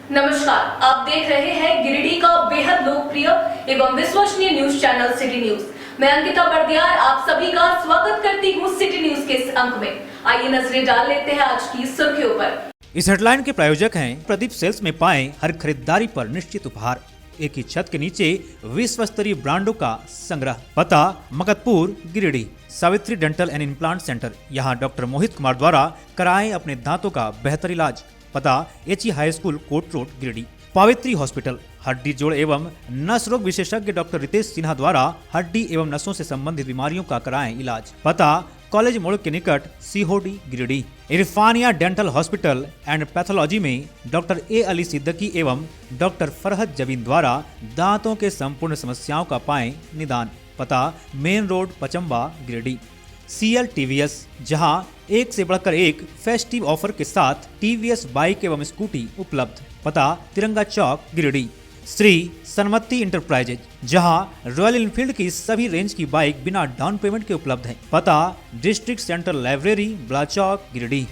नमस्कार, आप देख रहे हैं गिरिडीह का बेहद लोकप्रिय एवं विश्वसनीय न्यूज चैनल सिटी न्यूज। मैं अंकिता बर्दियार आप सभी का स्वागत करती हूँ सिटी न्यूज के इस अंक में। आइए नजरें डाल लेते हैं आज की सुर्खियों पर। इस हेडलाइन के प्रायोजक हैं प्रदीप सेल्स में पाएं हर खरीदारी पर निश्चित उपहार। एक ही छत के नीचे विश्व स्तरीय ब्रांडों का संग्रह। पता Makatpur Giridih. Savitri dental and implant centre. यहाँ डॉक्टर मोहित कुमार द्वारा कराएं अपने दांतों का बेहतर इलाज। पता HE high school Kot road Giridih. Pavitri hospital. हड्डी जोड़ एवं नस रोग विशेषज्ञ डॉक्टर रितेश सिन्हा द्वारा हड्डी एवं नसों से संबंधित बीमारियों का कराएं इलाज। पता कॉलेज मोड़ के निकट Sihodi Giridih. Irfania dental hospital and pathology में डॉक्टर ए अली सिद्दीकी एवं डॉक्टर फरहत जबीन द्वारा दांतों के संपूर्ण समस्याओं का पाएं निदान। पता main road Pachamba Giridih. CL TVS, जहां एक से बढ़कर एक फेस्टिव ऑफर के साथ TVS बाइक एवं स्कूटी उपलब्ध। पता तिरंगा चौक गिरिडीह। श्री सन्मति इंटरप्राइजेज, जहां रॉयल इनफील्ड की सभी रेंज की बाइक बिना डाउन पेमेंट के उपलब्ध है। पता डिस्ट्रिक्ट सेंटर लाइब्रेरी ब्लाचौक गिरिडीह।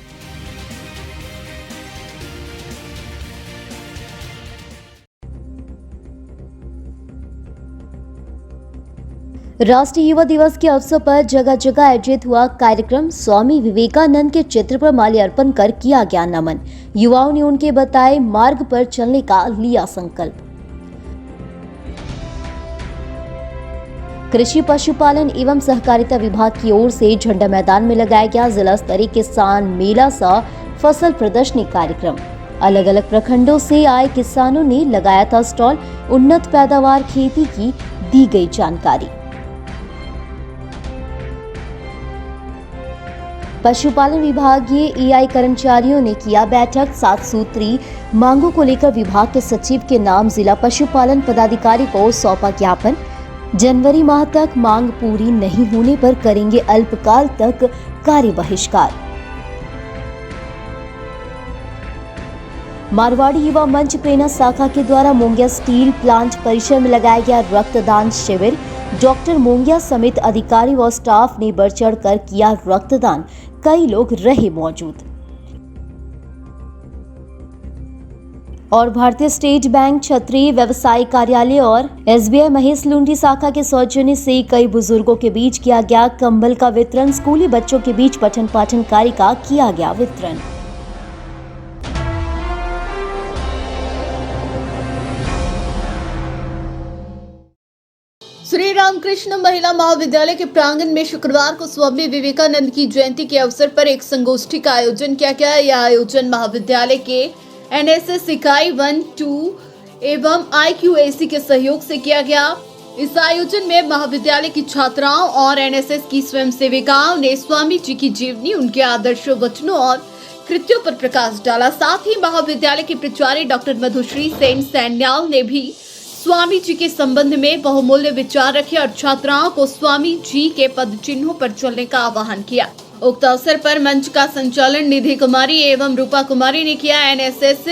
राष्ट्रीय युवा दिवस के अवसर पर जगह जगह आयोजित हुआ कार्यक्रम। स्वामी विवेकानंद के चित्र पर माल्यार्पण कर किया गया नमन। युवाओं ने उनके बताए मार्ग पर चलने का लिया संकल्प। कृषि पशुपालन एवं सहकारिता विभाग की ओर से झंडा मैदान में लगाया गया जिला स्तरीय किसान मेला सा फसल प्रदर्शनी कार्यक्रम। अलग अलग प्रखंडों से आए किसानों ने लगाया था स्टॉल। उन्नत पैदावार खेती की दी गई जानकारी। पशुपालन विभागीय EI कर्मचारियों ने किया बैठक। 7 सूत्री मांगों को लेकर विभाग के सचिव के नाम जिला पशुपालन पदाधिकारी को सौंपा ज्ञापन। जनवरी माह तक मांग पूरी नहीं होने पर करेंगे अल्पकाल तक कार्य बहिष्कार। मारवाड़ी युवा मंच प्रेरणा शाखा के द्वारा मोंगिया स्टील प्लांट परिसर में लगाया गया रक्तदान शिविर। डॉक्टर मोंगिया समेत अधिकारी व स्टाफ ने बढ़ चढ़ कर किया रक्तदान। कई लोग रहे मौजूद। और भारतीय स्टेट बैंक क्षेत्रीय व्यवसायिक कार्यालय और SBI महेश लुंडी शाखा के सौजन्य से कई बुजुर्गों के बीच किया गया कंबल का वितरण। स्कूली बच्चों के बीच पठन पाठन कार्य का किया गया वितरण। श्री रामकृष्ण महिला महाविद्यालय के प्रांगण में शुक्रवार को स्वामी विवेकानंद की जयंती के अवसर पर एक संगोष्ठी का आयोजन किया गया। यह आयोजन महाविद्यालय के NSS इकाई 1, 2 एवं IQAC के सहयोग से किया गया। इस आयोजन में महाविद्यालय की छात्राओं और NSS की स्वयं सेविकाओं ने स्वामी जी की जीवनी, उनके आदर्श वचनों और कृत्यों पर प्रकाश डाला। साथ ही महाविद्यालय की प्राचार्य डॉक्टर मधुश्री सेन सैन्याल ने भी स्वामी जी के संबंध में बहुमूल्य विचार रखे और छात्राओं को स्वामी जी के पद चिन्हों पर चलने का आह्वान किया। उक्त अवसर पर मंच का संचालन निधि कुमारी एवं रूपा कुमारी ने किया। NSS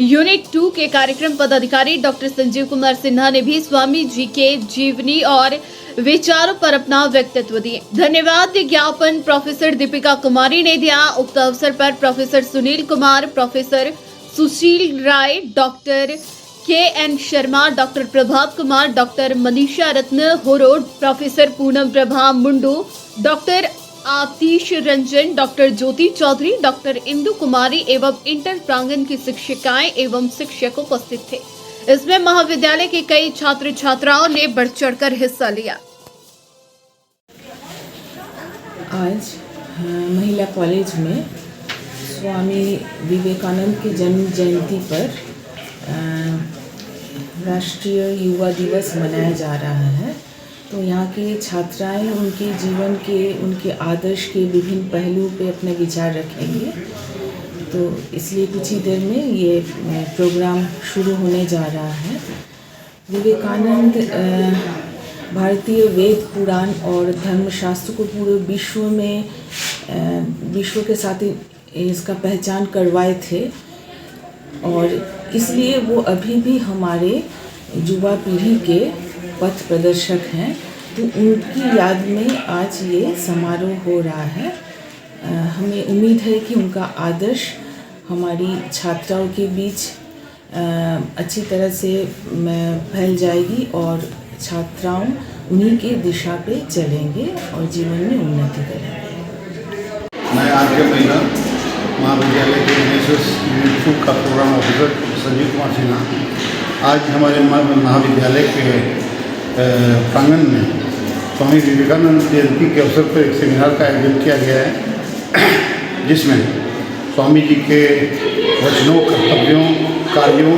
यूनिट 2 के कार्यक्रम पदाधिकारी डॉक्टर संजीव कुमार सिन्हा ने भी स्वामी जी के जीवनी और विचारों पर अपना व्यक्तित्व दिए। धन्यवाद ज्ञापन प्रोफेसर दीपिका कुमारी ने दिया। उक्त अवसर पर प्रोफेसर सुनील कुमार, प्रोफेसर सुशील राय, doctor KN Sharma, doctor Prabhat Kumar, doctor Manisha रत्न होरोड, प्रोफेसर पूनम प्रभा मुंडू, डॉक्टर आतिश रंजन, डॉक्टर ज्योति चौधरी, डॉक्टर इंदु कुमारी एवं इंटर प्रांगण की शिक्षिकाएं एवं शिक्षक उपस्थित थे। इसमें महाविद्यालय के कई छात्र छात्राओं ने बढ़ चढ़कर हिस्सा लिया। आज महिला कॉलेज में स्वामी विवेकानंद की जन्म जयंती पर राष्ट्रीय युवा दिवस मनाया जा रहा है। तो यहाँ के छात्राएं उनके जीवन के, उनके आदर्श के विभिन्न पहलुओं पे अपने विचार रखेंगे। तो इसलिए कुछ ही देर में ये प्रोग्राम शुरू होने जा रहा है। विवेकानंद भारतीय वेद, पुराण और धर्मशास्त्र को पूरे विश्व के साथ इसका पहचान करवाए थे और इसलिए वो अभी भी हमारे युवा पीढ़ी के पथ प्रदर्शक हैं। तो उनकी याद में आज ये समारोह हो रहा है। हमें उम्मीद है कि उनका आदर्श हमारी छात्राओं के बीच अच्छी तरह से फैल जाएगी और छात्राओं उन्हीं के दिशा पे चलेंगे और जीवन में उन्नति करेंगे। मैं आर्य महिला महाविद्यालय के NSS यूनिट 2 का प्रोग्राम ऑफिसर संजीव कुमार सिन्हा आज हमारे महाविद्यालय के प्रांगण में स्वामी विवेकानंद जयंती के अवसर पर एक सेमिनार का आयोजन किया गया है, जिसमें स्वामी जी के वचनों, कर्तव्यों, कार्यों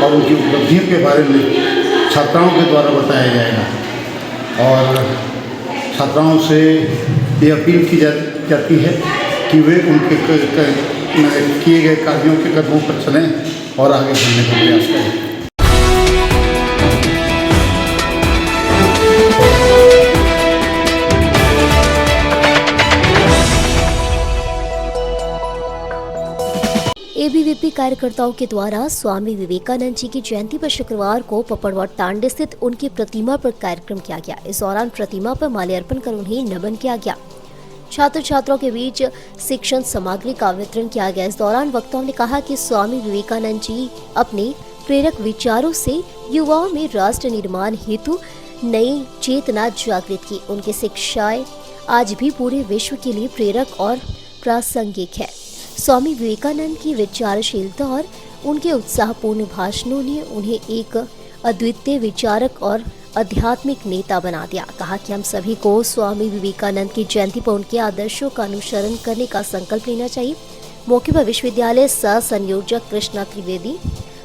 और उनकी उपलब्धियों के बारे में छात्राओं के द्वारा बताया जाएगा और छात्राओं से ये अपील की जाती है कि वे उनके किए गए कार्यों के कदमों पर चलें और आगे बढ़ने का प्रयास करें। एबीवीपी कार्यकर्ताओं के द्वारा स्वामी विवेकानंद जी की जयंती पर शुक्रवार को पपड़वा टांडे स्थित उनकी प्रतिमा पर कार्यक्रम किया गया। इस दौरान प्रतिमा पर माल्यार्पण कर उन्हें नमन किया गया। छात्र छात्राओं के बीच शिक्षण सामग्री का वितरण किया गया। इस दौरान वक्ताओं ने कहा कि स्वामी विवेकानंद जी अपने प्रेरक विचारों से युवाओं में राष्ट्र निर्माण हेतु नई चेतना जागृत की। उनकी शिक्षाएं आज भी पूरे विश्व के लिए प्रेरक और प्रासंगिक है। स्वामी विवेकानंद की विचारशीलता और उनके उत्साहपूर्ण भाषणों ने उन्हें एक अद्वितीय विचारक और आध्यात्मिक नेता बना दिया। कहा कि हम सभी को स्वामी विवेकानंद की जयंती पर उनके आदर्शों का अनुसरण करने का संकल्प लेना चाहिए। मौके पर विश्वविद्यालय सह संयोजक कृष्णा त्रिवेदी,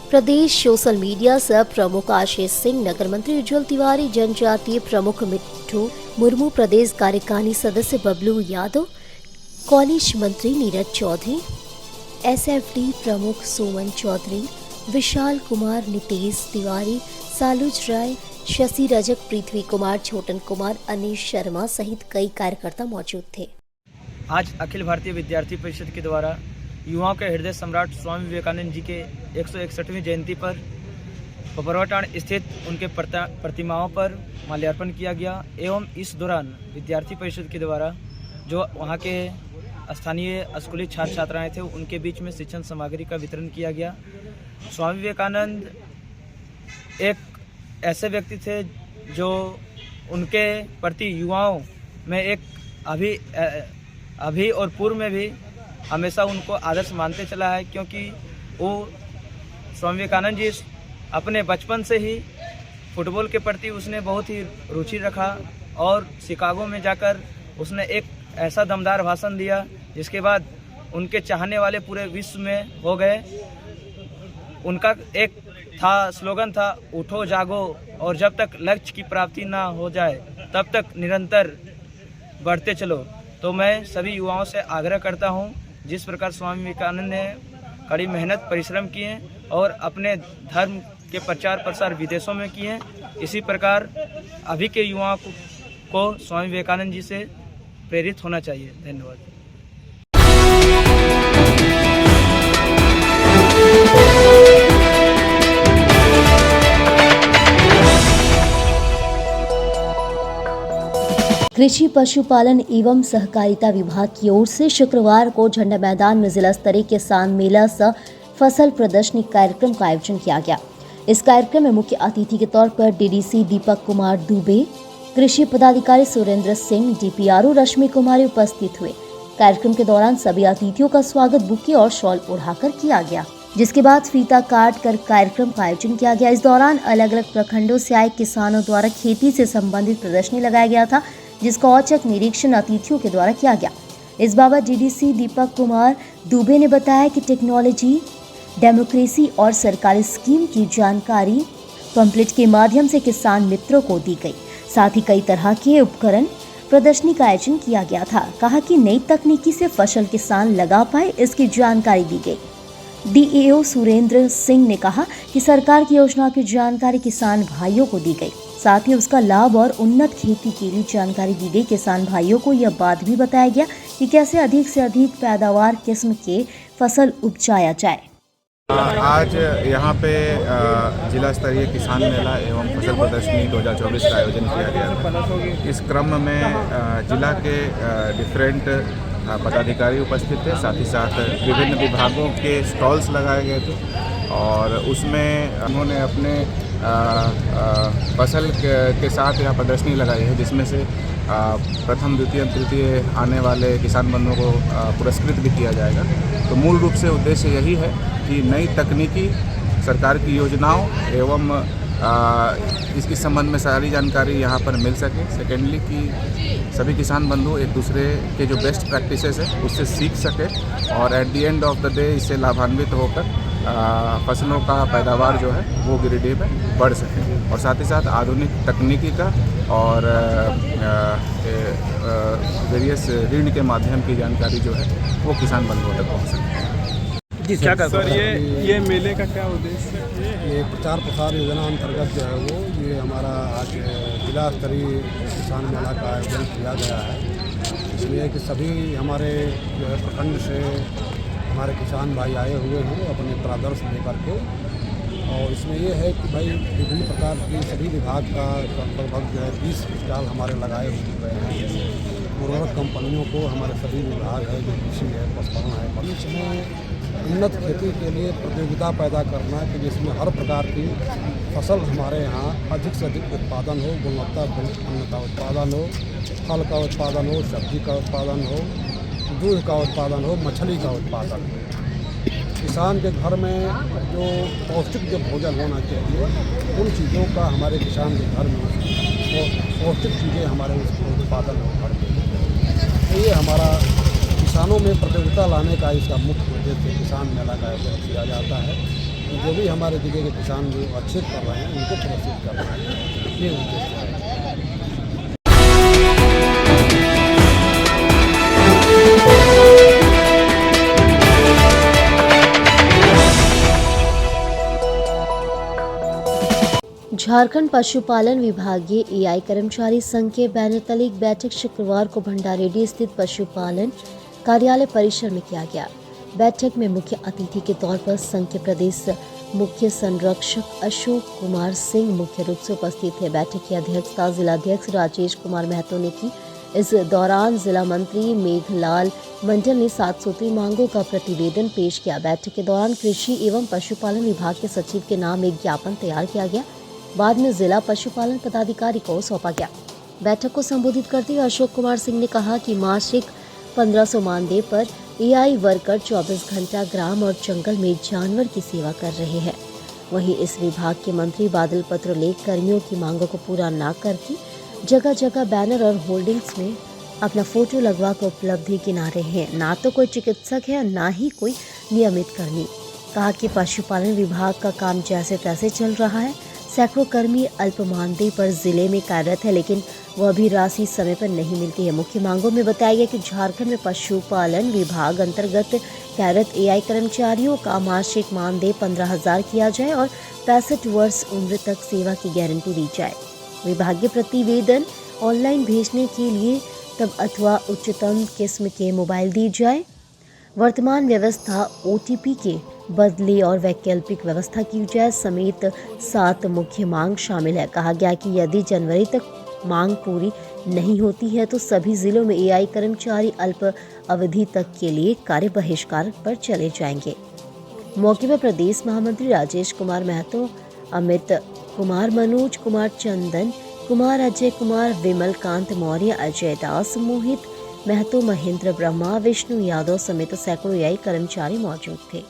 प्रदेश सोशल मीडिया सह प्रमुख आशीष सिंह, नगर मंत्री उज्जवल तिवारी, जनजातीय प्रमुख मिट्ठू मुर्मू, प्रदेश कार्यकारिणी सदस्य बबलू यादव, कॉलेज मंत्री नीरज चौधरी, एसएफडी प्रमुख सोमन चौधरी, विशाल कुमार, नितेश तिवारी, सालुज राय, शशि रजक, पृथ्वी कुमार, छोटन कुमार, अनिश शर्मा सहित कई कार्यकर्ता मौजूद थे। आज अखिल भारतीय विद्यार्थी परिषद के द्वारा युवाओं के हृदय सम्राट स्वामी विवेकानंद जी के 161वीं जयंती पर पपरवाटाण स्थित उनके प्रतिमाओं पर माल्यार्पण किया गया एवं इस दौरान विद्यार्थी परिषद के द्वारा जो वहाँ के स्थानीय स्कूली छात्र छात्राएँ थे उनके बीच में शिक्षण सामग्री का वितरण किया गया। स्वामी विवेकानंद एक ऐसे व्यक्ति थे जो उनके प्रति युवाओं में एक अभी और पूर्व में भी हमेशा उनको आदर्श मानते चला है, क्योंकि वो स्वामी विवेकानंद जी अपने बचपन से ही फुटबॉल के प्रति उसने बहुत ही रुचि रखा और शिकागो में जाकर उसने एक ऐसा दमदार भाषण दिया जिसके बाद उनके चाहने वाले पूरे विश्व में हो गए। उनका एक स्लोगन था, उठो जागो और जब तक लक्ष्य की प्राप्ति ना हो जाए तब तक निरंतर बढ़ते चलो। तो मैं सभी युवाओं से आग्रह करता हूं, जिस प्रकार स्वामी विवेकानंद ने कड़ी मेहनत परिश्रम किए और अपने धर्म के प्रचार प्रसार विदेशों में किए, इसी प्रकार अभी के युवाओं को स्वामी विवेकानंद जी से प्रेरित होना चाहिए। धन्यवाद। कृषि पशुपालन एवं सहकारिता विभाग की ओर से शुक्रवार को झंडा मैदान में जिला स्तरीय किसान मेला सह फसल प्रदर्शनी कार्यक्रम का आयोजन किया गया। इस कार्यक्रम में मुख्य अतिथि के तौर पर डीडीसी दीपक कुमार दुबे, कृषि पदाधिकारी सुरेंद्र सिंह, डीपीआरओ रश्मि कुमारी उपस्थित हुए। कार्यक्रम के दौरान सभी अतिथियों का स्वागत बुके और शॉल ओढ़ाकर किया गया, जिसके बाद फीता काट कर कार्यक्रम का आयोजन किया गया। इस दौरान अलग अलग प्रखंडों से आए किसानों द्वारा खेती से संबंधित प्रदर्शनी लगाया गया था, जिसका औचक निरीक्षण अतिथियों के द्वारा किया गया। इस बाबत डीडीसी दीपक कुमार दुबे ने बताया कि टेक्नोलॉजी, डेमोक्रेसी और सरकारी स्कीम की जानकारी पंपलेट के माध्यम से किसान मित्रों को दी गई। साथ ही कई तरह के उपकरण प्रदर्शनी का आयोजन किया गया था। कहा कि नई तकनीकी से फसल किसान लगा पाए, इसकी जानकारी दी गई। डीएओ सुरेंद्र सिंह ने कहा कि सरकार की योजना की जानकारी किसान भाइयों को दी गई, साथ ही उसका लाभ और उन्नत खेती के लिए जानकारी दी गई। किसान भाइयों को यह बात भी बताया गया कि कैसे अधिक से अधिक पैदावार किस्म के फसल उपजाया जाए। आज यहाँ पे जिला स्तरीय किसान मेला एवं फसल प्रदर्शनी 2024 का आयोजन किया गया था। इस क्रम में जिला के डिफरेंट पदाधिकारी उपस्थित थे, साथ ही साथ विभिन्न विभागों के स्टॉल्स लगाए गए थे और उसमें उन्होंने अपने फसल के साथ यहाँ प्रदर्शनी लगाई है, जिसमें से प्रथम द्वितीय तृतीय आने वाले किसान बंधुओं को पुरस्कृत भी किया जाएगा। तो मूल रूप से उद्देश्य यही है कि नई तकनीकी सरकार की योजनाओं एवं इसके संबंध में सारी जानकारी यहाँ पर मिल सके। सेकेंडली कि सभी किसान बंधु एक दूसरे के जो बेस्ट प्रैक्टिसेस है उससे सीख सके और at the end of the day इससे लाभान्वित होकर फसलों का पैदावार जो है वो गिरिडीह में बढ़ सके और साथ ही साथ आधुनिक तकनीकी का और वेरियस ऋण के माध्यम की जानकारी जो है वो किसान बंधुओं तक पहुँच सके। जी क्या कर सर, ये मेले का क्या उद्देश्य है? ये प्रचार प्रसार योजना अंतर्गत जो है वो ये हमारा आज जिला स्तरीय किसान मेला का आयोजन किया गया है। इसलिए कि सभी हमारे जो है प्रखंड से हमारे किसान भाई आए हुए हैं अपने प्रादर्श लेकर के, और इसमें ये है कि भाई विभिन्न प्रकार की सभी विभाग का लगभग जो है 20 स्टॉल हमारे लगाए हुए हैं। उर्वरक कंपनियों को हमारे सभी विभाग है, जो कृषि है, पशुपालन है, बीच में उन्नत खेती के लिए प्रतियोगिता पैदा करना कि जिसमें हर प्रकार की फसल हमारे यहाँ अधिक से अधिक उत्पादन हो, गुणवत्तापूर्ण का उत्पादन हो, फल का उत्पादन हो, सब्जी का उत्पादन हो, दूध का उत्पादन हो, मछली का उत्पादन हो। किसान के घर में जो पौष्टिक जो भोजन होना चाहिए उन चीज़ों का हमारे किसान के घर में पौष्टिक चीज़ें हमारे उसको उत्पादन हो घर में। तो ये हमारा किसानों में प्रतियोगिता लाने का इसका मुख्य उद्देश्य किसान मेला का आयोजन किया जाता है। जो भी हमारे जिले के किसान जो अच्छे कर रहे हैं उनको पुरस्कृत कर रहे हैं, ये उद्देश्य है। झारखंड पशुपालन विभागीय एआई कर्मचारी संघ के बैनर तले एक बैठक शुक्रवार को भंडारेडी स्थित पशुपालन कार्यालय परिसर में किया गया। बैठक में मुख्य अतिथि के तौर पर संघ के प्रदेश मुख्य संरक्षक अशोक कुमार सिंह मुख्य रूप से उपस्थित थे। बैठक की अध्यक्षता जिलाध्यक्ष राजेश कुमार महतो ने की। इस दौरान जिला मंत्री मेघलाल मंडल ने 7 सूत्री मांगों का प्रतिवेदन पेश किया। बैठक के दौरान कृषि एवं पशुपालन विभाग के सचिव के नाम एक ज्ञापन तैयार किया गया, बाद में जिला पशुपालन पदाधिकारी को सौंपा गया। बैठक को संबोधित करते हुए अशोक कुमार सिंह ने कहा कि मासिक 1500 मानदेय पर एआई वर्कर 24 घंटा ग्राम और जंगल में जानवर की सेवा कर रहे हैं। वहीं इस विभाग के मंत्री बादल पत्रलेख कर्मियों की मांगों को पूरा न करके जगह जगह बैनर और होर्डिंग्स में अपना फोटो लगवा कर उपलब्धि गिना रहे हैं। ना तो कोई चिकित्सक है और ना ही कोई नियमित कर्मी। कहा कि पशुपालन विभाग का काम जैसे तैसे चल रहा है। सैकड़ों कर्मी अल्प मानदेय पर जिले में कार्यरत है, लेकिन वह भी राशि समय पर नहीं मिलती है। मुख्य मांगों में बताया गया कि झारखंड में पशुपालन विभाग अंतर्गत कार्यरत एआई कर्मचारियों का मासिक मानदेय 15,000 किया जाए और 65 वर्ष उम्र तक सेवा की गारंटी दी जाए। विभागीय प्रतिवेदन ऑनलाइन भेजने के लिए तब अथवा उच्चतम किस्म के मोबाइल दी जाए। वर्तमान व्यवस्था ओटीपी के बदले और वैकल्पिक व्यवस्था की जाए समेत 7 मुख्य मांग शामिल है। कहा गया कि यदि जनवरी तक मांग पूरी नहीं होती है तो सभी जिलों में एआई कर्मचारी अल्प अवधि तक के लिए कार्य बहिष्कार पर चले जाएंगे। मौके पर प्रदेश महामंत्री राजेश कुमार महतो, अमित कुमार, मनोज कुमार, चंदन कुमार, अजय कुमार, विमल कांत मौर्य, अजय दास, मोहित महतो, महेंद्र ब्रह्मा, विष्णु यादव समेत सैकड़ों एआई कर्मचारी मौजूद थे।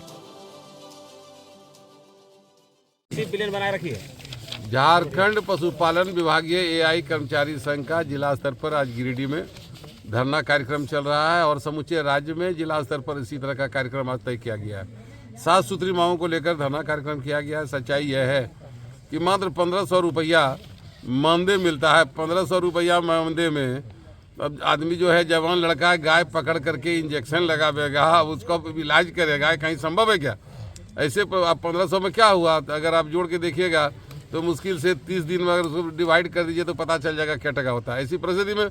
झारखंड पशुपालन विभागीय एआई कर्मचारी संघ का जिला स्तर पर आज गिरिडीह में धरना कार्यक्रम चल रहा है और समूचे राज्य में जिला स्तर पर इसी तरह का कार्यक्रम आज तय किया गया है। 7 सूत्री मांगों को लेकर धरना कार्यक्रम किया गया है। सच्चाई यह है कि मात्र 1500 रुपया मानदेय मिलता है। 1500 रुपया मानदेय में अब आदमी जो है जवान लड़का गाय पकड़ करके इंजेक्शन लगावेगा, उसका इलाज करेगा, कहीं संभव है क्या? ऐसे आप 1500 में क्या हुआ? अगर आप जोड़ के देखिएगा तो मुश्किल से 30 दिन में अगर उसको डिवाइड कर दीजिए तो पता चल जाएगा क्या टका होता है। ऐसी परिस्थिति में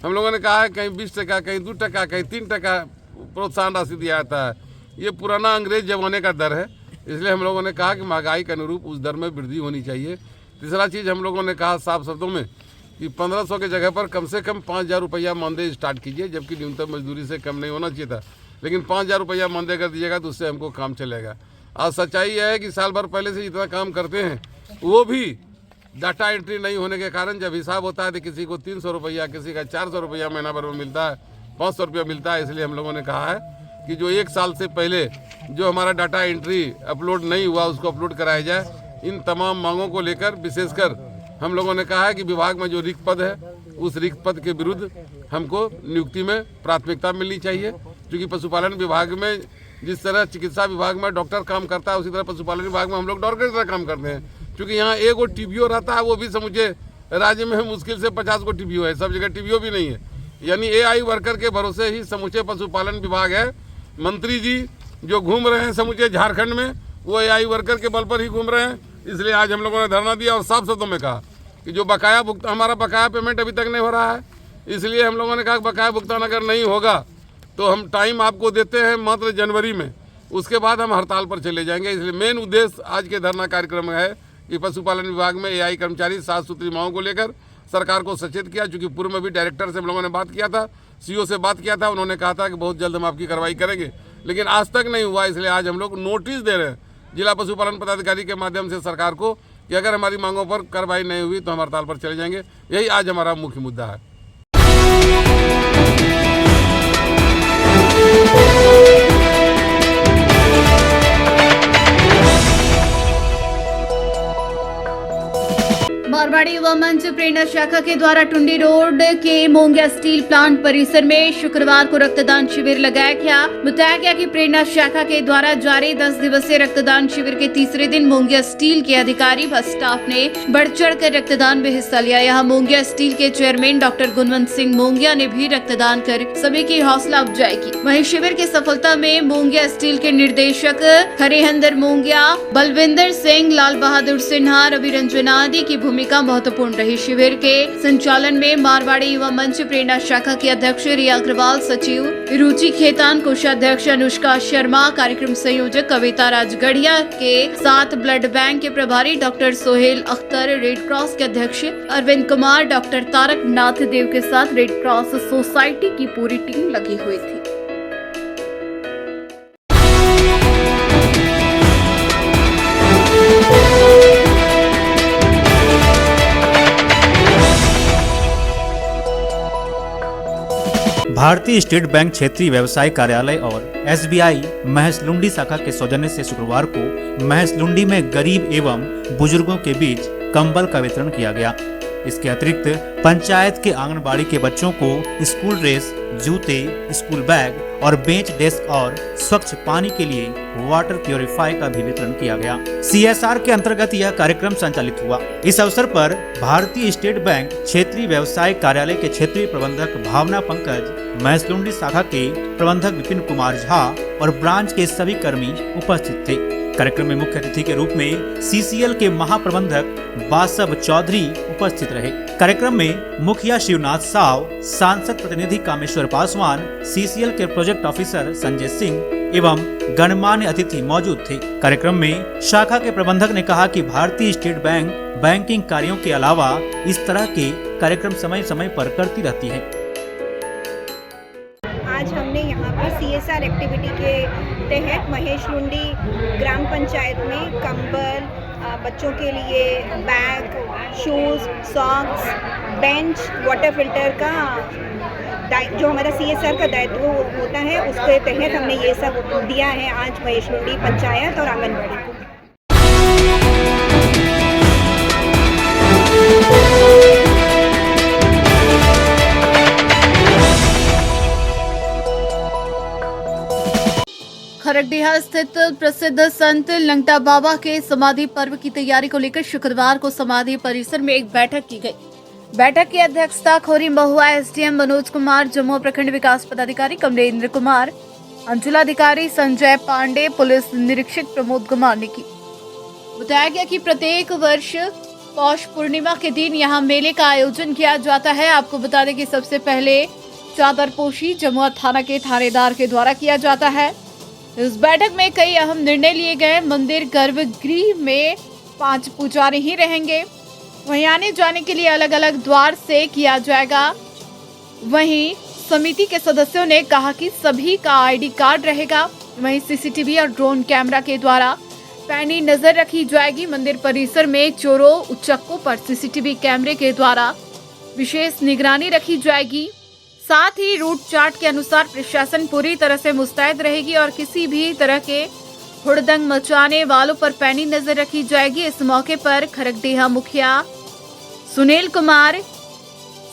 हम लोगों ने कहा है कहीं 20 टका, कहीं 2 टका, कहीं 3 टका प्रोत्साहन राशि दिया जाता है। ये पुराना अंग्रेज जमाने का दर है, इसलिए हम लोगों ने कहा कि महंगाई के अनुरूप उस दर में वृद्धि होनी चाहिए। तीसरा चीज़ हम लोगों ने कहा साफ शब्दों में कि 1500 के जगह पर कम से कम 5000 रुपया मानदेय स्टार्ट कीजिए, जबकि न्यूनतम मजदूरी से कम नहीं होना चाहिए था। लेकिन 5000 रुपया मानदेय कर दीजिएगा तो उससे हमको काम चलेगा। और सच्चाई है कि साल भर पहले से जितना काम करते हैं वो भी डाटा एंट्री नहीं होने के कारण जब हिसाब होता है तो किसी को 300 रुपया, किसी का 400 रुपया महीना भर में मिलता है, 500 रुपया मिलता है। इसलिए हम लोगों ने कहा है कि जो 1 साल से पहले जो हमारा डाटा एंट्री अपलोड नहीं हुआ उसको अपलोड कराया जाए। इन तमाम मांगों को लेकर विशेषकर हम लोगों ने कहा है कि विभाग में जो रिक्त पद है उस रिक्त पद के विरुद्ध हमको नियुक्ति में प्राथमिकता मिलनी चाहिए, क्योंकि पशुपालन विभाग में जिस तरह चिकित्सा विभाग में डॉक्टर काम करता है उसी तरह पशुपालन विभाग में हम लोग डॉक्टर की तरह काम करते हैं। क्योंकि यहाँ एक वो टीबीओ रहता है, वो भी समझे राज्य में मुश्किल से 50 को टीबीओ है, सब जगह टीबीओ भी नहीं है। यानी एआई वर्कर के भरोसे ही समूचे पशुपालन विभाग है। मंत्री जी जो घूम रहे हैं समूचे झारखंड में वो एआई वर्कर के बल पर ही घूम रहे हैं। इसलिए आज हम लोगों ने धरना दिया और साफ शब्दों में कहा कि जो बकाया भुगतान, हमारा बकाया पेमेंट अभी तक नहीं हो रहा है, इसलिए हम लोगों ने कहा बकाया भुगतान अगर नहीं होगा तो हम टाइम आपको देते हैं मात्र जनवरी में, उसके बाद हम हड़ताल पर चले जाएंगे। इसलिए मेन उद्देश्य आज के धरना कार्यक्रम में है कि पशुपालन विभाग में एआई कर्मचारी 7 सूत्री मांगों को लेकर सरकार को सचेत किया। चूँकि पूर्व में भी डायरेक्टर से हम लोगों ने बात किया था, सीओ से बात किया था, उन्होंने कहा था कि बहुत जल्द हम आपकी कार्रवाई करेंगे, लेकिन आज तक नहीं हुआ। इसलिए आज हम लोग नोटिस दे रहे हैं जिला पशुपालन पदाधिकारी के माध्यम से सरकार को कि अगर हमारी मांगों पर कार्रवाई नहीं हुई तो हम हड़ताल पर चले जाएंगे। यही आज हमारा मुख्य मुद्दा है। मारवाड़ी युवा मंच प्रेरणा शाखा के द्वारा टुंडी रोड के मोंगिया स्टील प्लांट परिसर में शुक्रवार को रक्तदान शिविर लगाया गया। बताया गया कि प्रेरणा शाखा के द्वारा जारी 10 दिवसीय रक्तदान शिविर के तीसरे दिन मोंगिया स्टील के अधिकारी व स्टाफ ने बढ़ चढ़ कर रक्तदान में हिस्सा लिया। यहाँ मोंगिया स्टील के चेयरमैन डॉक्टर गुणवंत सिंह मोंगिया ने भी रक्तदान कर सभी की हौसला अफजाई की। वहीं शिविर की सफलता में मोंगिया स्टील के निर्देशक हरिहंदर मोंगिया, बलविंदर सिंह, लाल बहादुर सिन्हा, रवि रंजन आदि की भूमिका महत्वपूर्ण रही। शिविर के संचालन में मारवाड़ी युवा मंच प्रेरणा शाखा की अध्यक्ष रिया अग्रवाल, सचिव रुचि खेतान, कोषाध्यक्ष अनुष्का शर्मा, कार्यक्रम संयोजक कविता राजगढ़िया के साथ ब्लड बैंक के प्रभारी doctor Sohail Akhtar, red cross के अध्यक्ष अरविंद कुमार, डॉक्टर तारक नाथ देव के साथ रेड क्रॉस सोसाइटी की पूरी टीम लगी हुई थी। भारतीय स्टेट बैंक क्षेत्रीय व्यवसाय कार्यालय और एसबीआई महसलुंडी शाखा के सौजन्य से शुक्रवार को महसलुंडी में गरीब एवं बुजुर्गों के बीच कंबल का वितरण किया गया। इसके अतिरिक्त पंचायत के आंगनबाड़ी के बच्चों को स्कूल ड्रेस, जूते, स्कूल बैग और बेंच डेस्क और स्वच्छ पानी के लिए वाटर प्यूरिफायर का भी वितरण किया गया। सीएसआर के अंतर्गत यह कार्यक्रम संचालित हुआ। इस अवसर पर भारतीय स्टेट बैंक क्षेत्रीय व्यवसाय कार्यालय के क्षेत्रीय प्रबंधक भावना पंकज, महसलुंडी शाखा के प्रबंधक विपिन कुमार झा और ब्रांच के सभी कर्मी उपस्थित थे। कार्यक्रम में मुख्य अतिथि के रूप में सीसीएल के महाप्रबंधक बासव चौधरी उपस्थित रहे। कार्यक्रम में मुखिया शिवनाथ साव, सांसद प्रतिनिधि कामेश्वर पासवान, सीसीएल के प्रोजेक्ट ऑफिसर संजय सिंह एवं गणमान्य अतिथि मौजूद थे। कार्यक्रम में शाखा के प्रबंधक ने कहा कि भारतीय स्टेट बैंक बैंकिंग कार्यों के अलावा इस तरह के कार्यक्रम समय समय पर करती रहती है। आज हमने यहाँ पर सीएसआर एक्टिविटी के तहत महेशलुंडी ग्राम पंचायत में कंबल, बच्चों के लिए bag, shoes, socks, bench, water filter का जो हमारा सीएसआर का दायित्व होता है उसके तहत हमने ये सब दिया है आज महेशलुंडी पंचायत और आंगनबाड़ी को। खरगडीहा स्थित प्रसिद्ध संत लंगटा बाबा के समाधि पर्व की तैयारी को लेकर शुक्रवार को समाधि परिसर में एक बैठक की गई। बैठक की अध्यक्षता खोरी महुआ एसडीएम मनोज कुमार, जम्मू प्रखंड विकास पदाधिकारी कमलेंद्र कुमार, अंचलाधिकारी संजय पांडे, पुलिस निरीक्षक प्रमोद कुमार ने की। बताया गया कि प्रत्येक वर्ष पौष पूर्णिमा के दिन यहां मेले का आयोजन किया जाता है। आपको बता दें कि सबसे पहले चादरपोशी जमुआ थाना के थानेदार के द्वारा किया जाता है। इस बैठक में कई अहम निर्णय लिए गए। मंदिर गर्भगृह में 5 पुजारी ही रहेंगे। वहीं आने जाने के लिए अलग अलग द्वार से किया जाएगा। वहीं समिति के सदस्यों ने कहा कि सभी का आईडी कार्ड रहेगा। वहीं सीसीटीवी और ड्रोन कैमरा के द्वारा पैनी नजर रखी जाएगी। मंदिर परिसर में चोरों उच्चकों पर सीसीटीवी कैमरे के द्वारा विशेष निगरानी रखी जाएगी। साथ ही रूट चार्ट के अनुसार प्रशासन पूरी तरह से मुस्तैद रहेगी और किसी भी तरह के हुड़दंग मचाने वालों पर पैनी नजर रखी जाएगी। इस मौके पर खरगडीहा मुखिया सुनील कुमार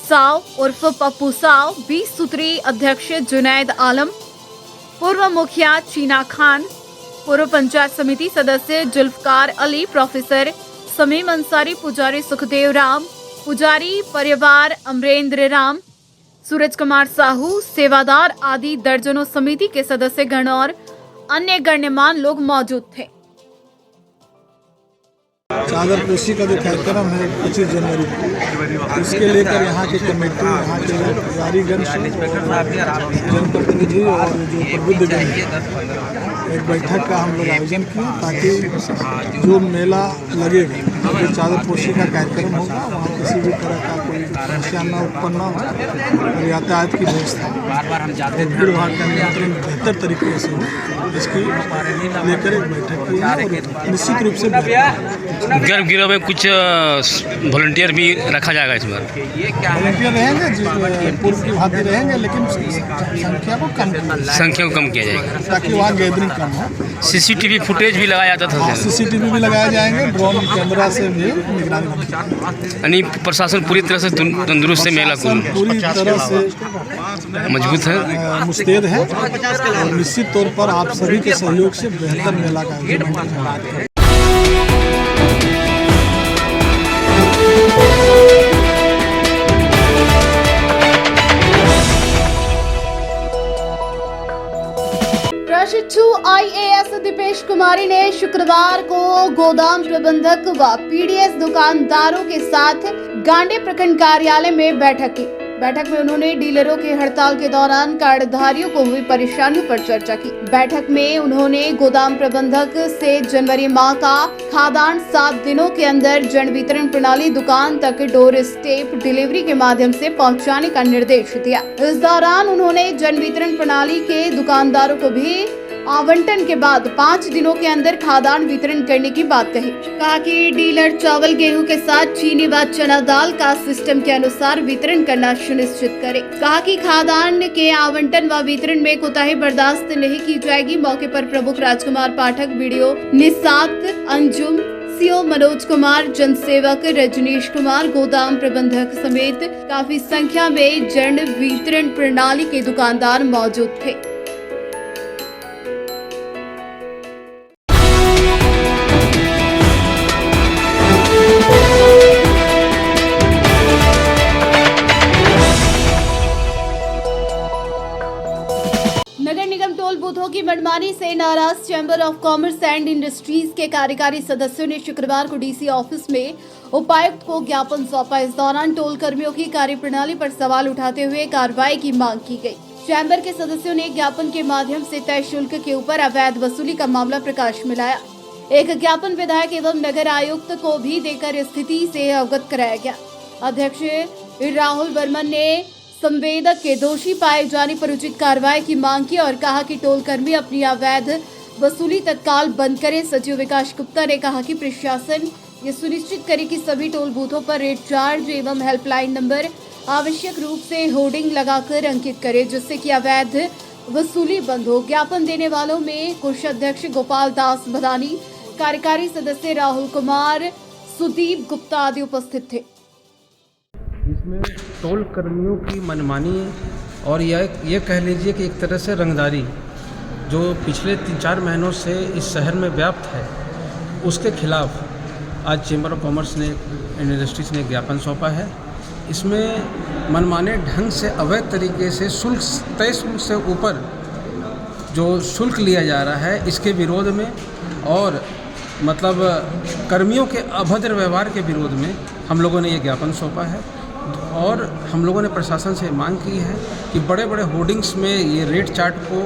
साव उर्फ पप्पू साव, 20 सूत्री अध्यक्ष जुनैद आलम, पूर्व मुखिया चीना खान, पूर्व पंचायत समिति सदस्य जुल्फकार अली, प्रोफेसर समीम अंसारी, पुजारी सुखदेव राम, पुजारी परिवार अमरेंद्र राम, सूरज कुमार साहू, सेवादार आदि दर्जनों समिति के सदस्यगण और अन्य गण्यमान लोग मौजूद थे। चादर पोशी का जो कार्यक्रम है 25 जनवरी को, इसके लेकर यहाँ की कमेटी, यहाँ के पुजारीगण, जनप्रतिनिधि और जो प्रबुद्धगण एक बैठक का हम लोग आयोजन किए ताकि जो मेला लगेगा, जो चादर पोशी का कार्यक्रम होगा, वहाँ किसी भी तरह का कोई समस्या न उत्पन्न हो और यातायात की व्यवस्था भीड़ भाड़ का नियंत्रण बेहतर तरीके से हो, इसकी लेकर एक बैठक की और निश्चित रूप से गर्भगृह में कुछ वॉलंटियर भी रखा जाएगा। इसमें वॉलंटियर रहेंगे, पूर्व की भांति रहेंगे, लेकिन संख्या को कम किया जाएगा ताकि वहाँ गैदरिंग कम हो। सीसीटीवी फुटेज भी लगाया जाता था। सीसीटीवी भी लगाए जाएंगे, ड्रोन कैमरा से भी निगरानी, यानी प्रशासन पूरी तरह से तंदुरुस्त है, मेला को पूरी तरह से मजबूत है, मुस्तैद है और निश्चित तौर पर आप सभी के सहयोग से बेहतर मेला का आयोजन। प्रशिक्षु IAS दीपेश कुमारी ने शुक्रवार को गोदाम प्रबंधक व PDS दुकानदारों के साथ गांडे प्रखंड कार्यालय में बैठक की। बैठक में उन्होंने डीलरों के हड़ताल के दौरान कार्डधारियों को हुई परेशानियों पर चर्चा की। बैठक में उन्होंने गोदाम प्रबंधक से जनवरी माह का खाद्यान्न 7 दिनों के अंदर जन वितरण प्रणाली दुकान तक डोर स्टेप डिलीवरी के माध्यम से पहुंचाने का निर्देश दिया। इस दौरान उन्होंने जन वितरण प्रणाली के दुकानदारों को भी आवंटन के बाद 5 दिनों के अंदर खाद्यान्न वितरण करने की बात कही। कहा कि डीलर चावल गेहूं के साथ चीनी व चना दाल का सिस्टम के अनुसार वितरण करना सुनिश्चित करे। कहा कि खाद्यान्न के आवंटन व वितरण में कोताही बर्दाश्त नहीं की जाएगी। मौके पर प्रमुख राजकुमार पाठक, वीडियो निसात अंजुम, CO मनोज कुमार, जनसेवक रजनीश कुमार, गोदाम प्रबंधक समेत काफी संख्या में जन वितरण प्रणाली के दुकानदार मौजूद थे। नगर निगम टोल बूथों की मनमानी से नाराज chamber of commerce and industries के कार्यकारी सदस्यों ने शुक्रवार को DC ऑफिस में उपायुक्त को ज्ञापन सौंपा। इस दौरान टोल कर्मियों की कार्यप्रणाली पर सवाल उठाते हुए कार्रवाई की मांग की गई। चैम्बर के सदस्यों ने ज्ञापन के माध्यम से तय शुल्क के ऊपर अवैध वसूली का मामला प्रकाश में लाया। एक ज्ञापन विधायक एवं नगर आयुक्त को भी देकर स्थिति से अवगत कराया गया। अध्यक्ष राहुल बर्मन ने संवेदक के दोषी पाए जाने पर उचित कार्रवाई की मांग की और कहा कि टोल कर्मी अपनी अवैध वसूली तत्काल बंद करें। सचिव विकास गुप्ता ने कहा कि प्रशासन ये सुनिश्चित करे कि सभी टोल बूथों पर रेट चार्ज एवं हेल्पलाइन नंबर आवश्यक रूप से होर्डिंग लगाकर अंकित करे, जिससे कि अवैध वसूली बंद हो। ज्ञापन देने वालों में कोषाध्यक्ष गोपाल दास भदानी, कार्यकारी सदस्य राहुल कुमार, सुदीप गुप्ता आदि उपस्थित थे। इसमें टोल कर्मियों की मनमानी और ये कह लीजिए कि एक तरह से रंगदारी जो पिछले 3-4 महीनों से इस शहर में व्याप्त है, उसके खिलाफ आज चैम्बर ऑफ कॉमर्स ने एंड इंडस्ट्रीज ने ज्ञापन सौंपा है। इसमें मनमाने ढंग से अवैध तरीके से शुल्क, तय शुल्क से ऊपर जो शुल्क लिया जा रहा है, इसके विरोध में और मतलब कर्मियों के अभद्र व्यवहार के विरोध में हम लोगों ने ये ज्ञापन सौंपा है। और हम लोगों ने प्रशासन से मांग की है कि बड़े बड़े होर्डिंग्स में ये रेट चार्ट को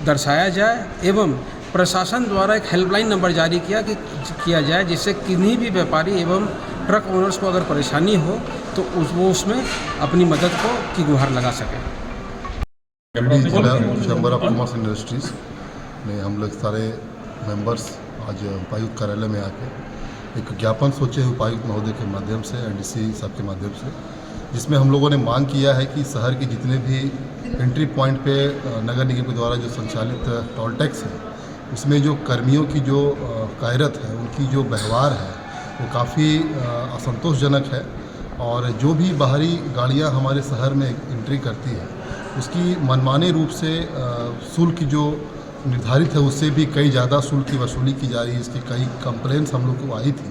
दर्शाया जाए एवं प्रशासन द्वारा एक हेल्पलाइन नंबर जारी किया जाए, जिससे किन्हीं भी व्यापारी एवं ट्रक ओनर्स को अगर परेशानी हो तो वो उसमें अपनी मदद की गुहार लगा सके। MD जिला चैम्बर ऑफ कॉमर्स इंडस्ट्रीज ने हम लोग सारे मेंबर्स आज उपायुक्त कार्यालय में आके एक ज्ञापन सोचे हैं उपायुक्त महोदय के माध्यम से, एनडीसी साहब के माध्यम से, जिसमें हम लोगों ने मांग किया है कि शहर के जितने भी एंट्री पॉइंट पे नगर निगम के द्वारा जो संचालित टोल टैक्स है, उसमें जो कर्मियों की जो कायरत है, उनकी जो व्यवहार है, वो काफ़ी असंतोषजनक है। और जो भी बाहरी गाड़ियां हमारे शहर में एंट्री करती है, उसकी मनमाने रूप से शुल्क जो निर्धारित है उससे भी कई ज़्यादा शुल्क की वसूली की जा रही है। इसकी कई कंप्लेंट्स हम लोग को आई थी,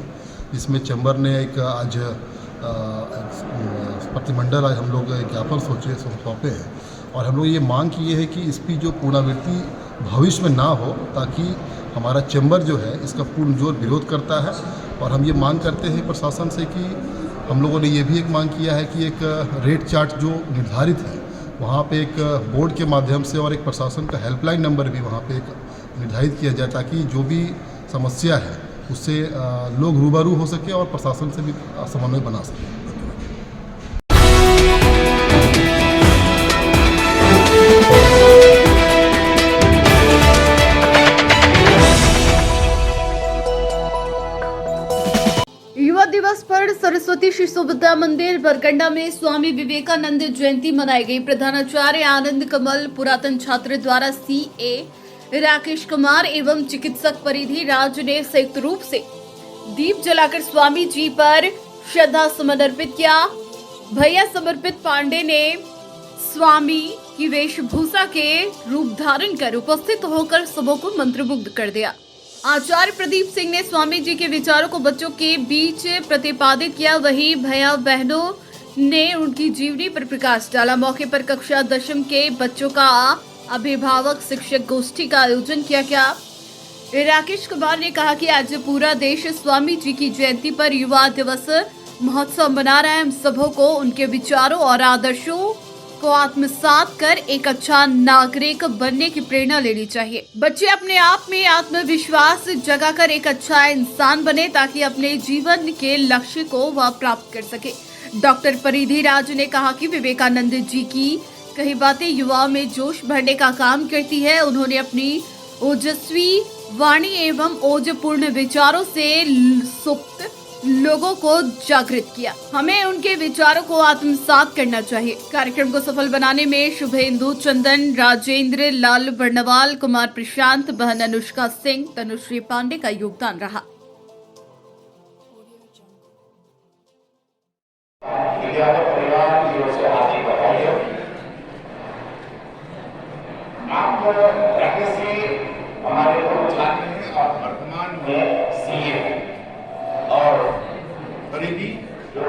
जिसमें चैम्बर ने एक आज प्रतिमंडल आज हम लोग ज्ञापन सौंपे हैं और हम लोग ये मांग किए हैं कि इसकी जो पुनरावृत्ति भविष्य में ना हो, ताकि हमारा चैम्बर जो है इसका पूर्ण जोर विरोध करता है। और हम ये मांग करते हैं प्रशासन से कि हम लोगों ने ये भी एक मांग किया है कि एक रेट चार्ट जो निर्धारित है वहाँ पे एक बोर्ड के माध्यम से और एक प्रशासन का हेल्पलाइन नंबर भी वहाँ पे एक निर्धारित किया जाए, ताकि जो भी समस्या है उससे लोग रूबरू हो सके और प्रशासन से भी समन्वय बना सके। युवा दिवस पर सरस्वती शिशु विद्या मंदिर बरकंडा में स्वामी विवेकानंद जयंती मनाई गई। प्रधानाचार्य आनंद कमल, पुरातन छात्र द्वारा CA राकेश कुमार एवं चिकित्सक परिधि राज ने संयुक्त रूप से दीप जलाकर स्वामी जी पर श्रद्धा सुमन अर्पित किया। भैया समर्पित पांडे ने स्वामी की वेशभूषा के रूप धारण कर उपस्थित होकर सबों को मंत्रमुग्ध कर दिया। आचार्य प्रदीप सिंह ने स्वामी जी के विचारों को बच्चों के बीच प्रतिपादित किया। वहीं भैया बहनों ने उनकी जीवनी पर प्रकाश डाला। मौके पर कक्षा 10वीं के बच्चों का अभिभावक शिक्षक गोष्ठी का आयोजन किया गया। राकेश कुमार ने कहा कि आज पूरा देश स्वामी जी की जयंती पर युवा दिवस महोत्सव मना रहा है। हम सबों को उनके विचारों और आदर्शों को आत्मसात कर एक अच्छा नागरिक बनने की प्रेरणा लेनी चाहिए। बच्चे अपने आप में आत्मविश्वास जगाकर एक अच्छा इंसान बने, ताकि अपने जीवन के लक्ष्य को वह प्राप्त कर सके। डॉक्टर परिधि राज ने कहा कि विवेकानंद जी की कई बातें युवाओं में जोश भरने का काम करती है। उन्होंने अपनी ओजस्वी वाणी एवं ओजपूर्ण विचारों से सुप्त लोगों को जागृत किया। हमें उनके विचारों को आत्मसात करना चाहिए। कार्यक्रम को सफल बनाने में शुभेंदु चंदन, राजेंद्र लाल बर्णवाल, कुमार प्रशांत, बहन अनुष्का सिंह, तनुश्री पांडे का योगदान रहा। हमारे और वर्तमान में CA और परिधि जो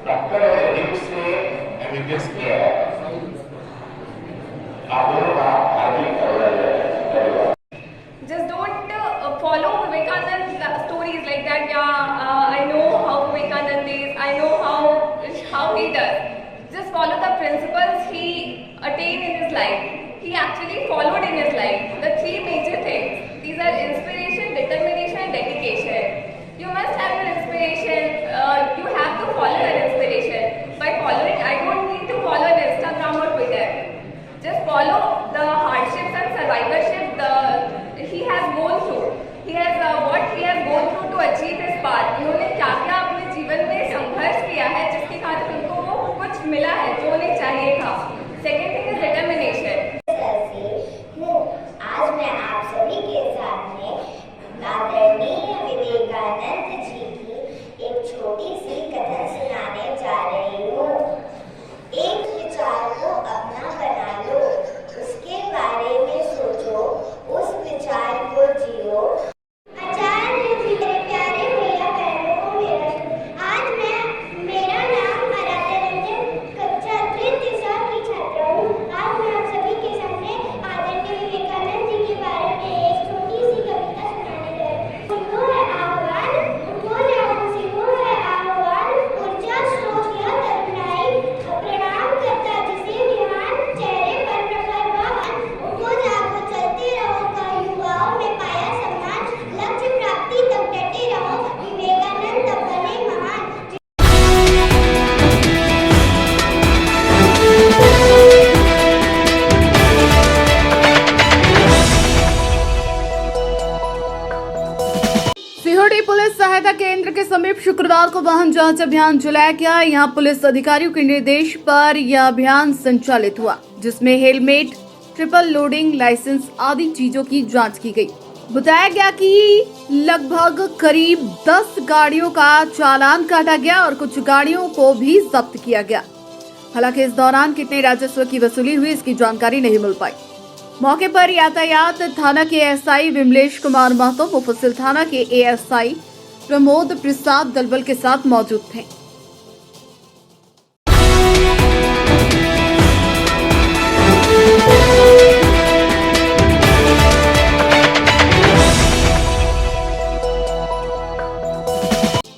डॉक्टर है रिम्स से MBBS किया है। आप लोगों का हार्दिक अभिनंदन। Just don't follow Vivekanand stories like that. Yeah, I know how Vivekanand is. I know how he does. Just follow the principles he attained in his life. He actually followed in his life. The three major things. These are inspiration, determination, and dedication. You must have your inspiration. You have to follow your inspiration. By following, I don't need to follow on Instagram or Twitter. Just follow the hardships and survivorship he has gone through. What he has gone through to achieve his path. उन्होंने क्या-क्या अपने जीवन में संघर्ष किया है, जिसके कारण उनको वो कुछ मिला है जो उन्हें चाहिए था. Second thing is determination. आज मैं आपसे केंद्र के समीप शुक्रवार को वाहन जांच अभियान चलाया गया। यहां पुलिस अधिकारियों के निर्देश पर यह अभियान संचालित हुआ, जिसमें हेलमेट, ट्रिपल लोडिंग लाइसेंस आदि चीजों की जांच की गई। बताया गया कि लगभग करीब 10 गाड़ियों का चालान काटा गया और कुछ गाड़ियों को भी जब्त किया गया। हालांकि इस दौरान कितने राजस्व की वसूली हुई इसकी जानकारी नहीं मिल पाई। मौके पर यातायात थाना के एएसआई विमलेश कुमार महतो, मुफस्सिल थाना के एएसआई प्रमोद प्रसाद दलबल के साथ मौजूद थे।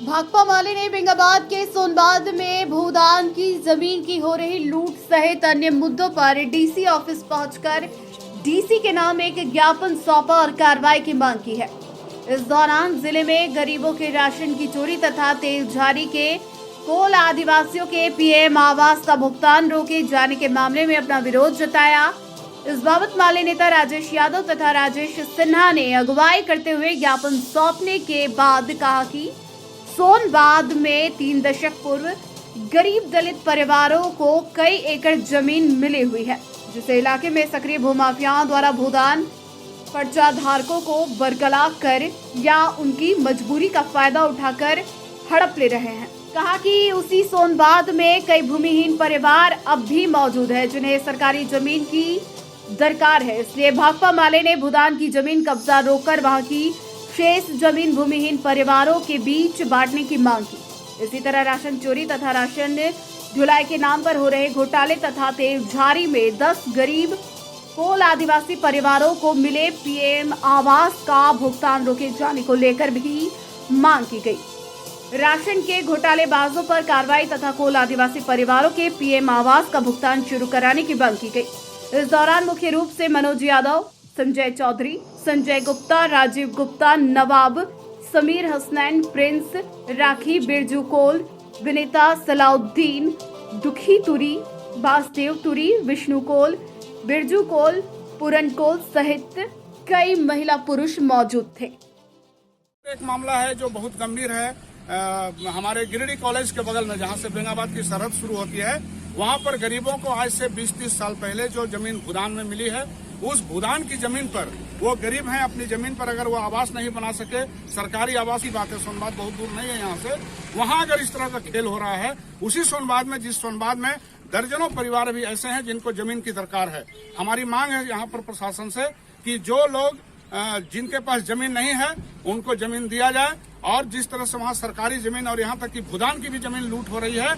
भाकपा माले ने बेंगाबाद के सोनबाद में भूदान की जमीन की हो रही लूट सहित अन्य मुद्दों पर डीसी ऑफिस पहुंचकर डीसी के नाम एक ज्ञापन सौंपा और कार्रवाई की मांग की है। इस दौरान जिले में गरीबों के राशन की चोरी तथा तेलझारी के कोल आदिवासियों के पीएम आवास का भुगतान रोके जाने के मामले में अपना विरोध जताया। इस बाबत माले नेता राजेश यादव तथा राजेश सिन्हा ने अगुवाई करते हुए ज्ञापन सौंपने के बाद कहा कि सोनबाद में 3 दशक पूर्व गरीब दलित परिवारों को कई एकड़ जमीन मिली हुई है, जिसे इलाके में सक्रिय भूमाफियाओं द्वारा भूदान पर्चा धारकों को बरगला कर या उनकी मजबूरी का फायदा उठाकर हड़प ले रहे हैं। कहा कि उसी सोनबाद में कई भूमिहीन परिवार अब भी मौजूद है, जिन्हें सरकारी जमीन की दरकार है। इसलिए भाकपा माले ने भूदान की जमीन कब्जा रोककर वहां की शेष जमीन भूमिहीन परिवारों के बीच बांटने की मांग की। इसी तरह राशन चोरी तथा राशन ढुलाई के नाम पर हो रहे घोटाले तथा तेलझारी में 10 गरीब कोल आदिवासी परिवारों को मिले पीएम आवास का भुगतान रोके जाने को लेकर भी मांग की गई। राशन के घोटालेबाजों पर कार्रवाई तथा कोल आदिवासी परिवारों के पीएम आवास का भुगतान शुरू कराने की मांग की गई। इस दौरान मुख्य रूप से मनोज यादव, संजय चौधरी, संजय गुप्ता, राजीव गुप्ता, नवाब, समीर हसनैन, प्रिंस, राखी, बिरजू कोल, विनीता, सलाउद्दीन, दुखी तुरी, बासदेव तुरी, विष्णु कोल, बिरजू कोल, पूरन कोल सहित कई महिला पुरुष मौजूद थे। एक मामला है जो बहुत गंभीर है। हमारे गिरिडीह कॉलेज के बगल में, जहां से बेंगाबाद की सरहद शुरू होती है, वहां पर गरीबों को आज से 20-30 साल पहले जो जमीन भूदान में मिली है, उस भूदान की जमीन पर वो गरीब हैं, अपनी जमीन पर अगर वो आवास नहीं बना सके, सरकारी आवास की बात है, सोनबाद बहुत दूर नहीं है यहाँ से, वहाँ अगर इस तरह का खेल हो रहा है, उसी सोनबाद में, जिस सोनबाद में दर्जनों परिवार भी ऐसे हैं जिनको जमीन की दरकार है। हमारी मांग है यहाँ पर प्रशासन से कि जो लोग जिनके पास जमीन नहीं है उनको जमीन दिया जाए, और जिस तरह से वहाँ सरकारी जमीन और यहाँ तक कि भूदान की भी जमीन लूट हो रही है,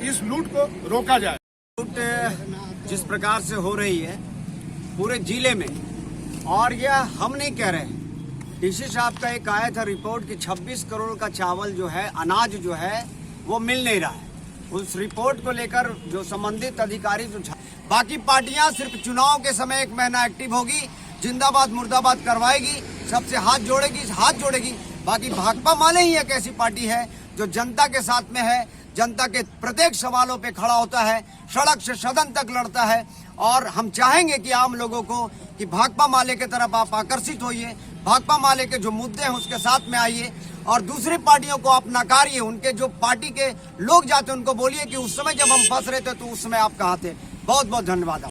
इस लूट को रोका जाए। लूट जिस प्रकार से हो रही है पूरे जिले में, और यह हम नहीं कह रहे हैं, डीसी साहब का एक आया था रिपोर्ट कि 26 करोड़ का चावल जो है, अनाज जो है वो मिल नहीं रहा है। उस रिपोर्ट को लेकर जो संबंधित अधिकारी जो बाकी पार्टियां सिर्फ चुनाव के समय 1 महीना एक्टिव होगी, जिंदाबाद मुर्दाबाद करवाएगी, सबसे हाथ जोड़ेगी। बाकी भाकपा माले ही एक ऐसी पार्टी है जो जनता के साथ में है, जनता के प्रत्येक सवालों पे खड़ा होता है, सड़क से सदन तक लड़ता है। और हम चाहेंगे कि आम लोगों को कि भाकपा माले की तरफ आप आकर्षित होइए, भाकपा माले के जो मुद्दे हैं उसके साथ में आइए, और दूसरी पार्टियों को आप नकारिए। उनके जो पार्टी के लोग जाते हैं उनको बोलिए कि उस समय जब हम फंस रहे थे तो उस समय आप कहाँ थे। बहुत बहुत धन्यवाद।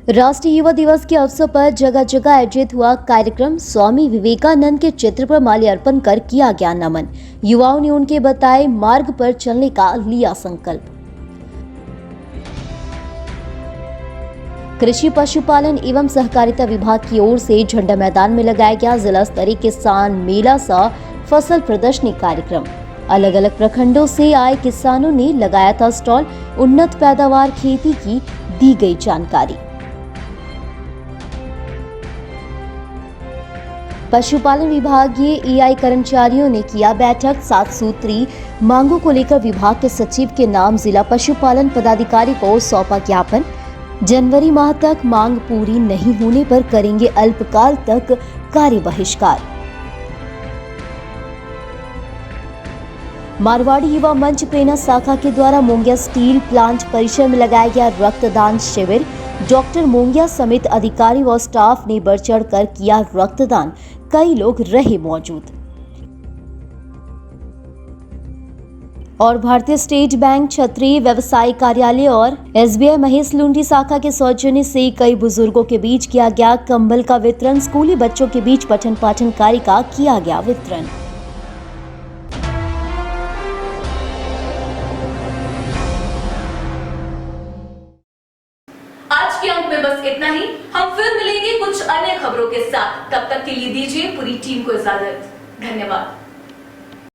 राष्ट्रीय युवा दिवस के अवसर पर जगह जगह आयोजित हुआ कार्यक्रम। स्वामी विवेकानंद के चित्र पर माल्यार्पण कर किया गया नमन। युवाओं ने उनके बताए मार्ग पर चलने का लिया संकल्प। कृषि पशुपालन एवं सहकारिता विभाग की ओर से झंडा मैदान में लगाया गया जिला स्तरीय किसान मेला सा फसल प्रदर्शनी कार्यक्रम। अलग अलग प्रखंडों से आए किसानों ने लगाया था स्टॉल। उन्नत पैदावार खेती की दी गई जानकारी। पशुपालन विभागीय ईआई कर्मचारियों ने किया बैठक। 7 सूत्री मांगों को लेकर विभाग के सचिव के नाम जिला पशुपालन पदाधिकारी को सौंपा ज्ञापन। जनवरी माह तक मांग पूरी नहीं होने पर करेंगे अल्पकाल तक कार्य बहिष्कार। मारवाड़ी युवा मंच प्रेरणा शाखा के द्वारा मोंगिया स्टील प्लांट परिसर में लगाया गया रक्तदान शिविर। डॉक्टर मोंगिया समेत अधिकारी व स्टाफ ने बढ़ चढ़कर किया रक्तदान। कई लोग रहे मौजूद। और भारतीय स्टेट बैंक, क्षत्रिय व्यवसायी कार्यालय और SBI महेश लुंडी शाखा के सौजन्य से कई बुजुर्गों के बीच किया गया कंबल का वितरण। स्कूली बच्चों के बीच पठन पाठन कार्य का किया गया वितरण। आज के अंक में बस इतना ही। हम फिर मिलेंगे कुछ अन्य खबरों के साथ। तब तक के लिए दीजिए पूरी टीम को इजाजत। धन्यवाद।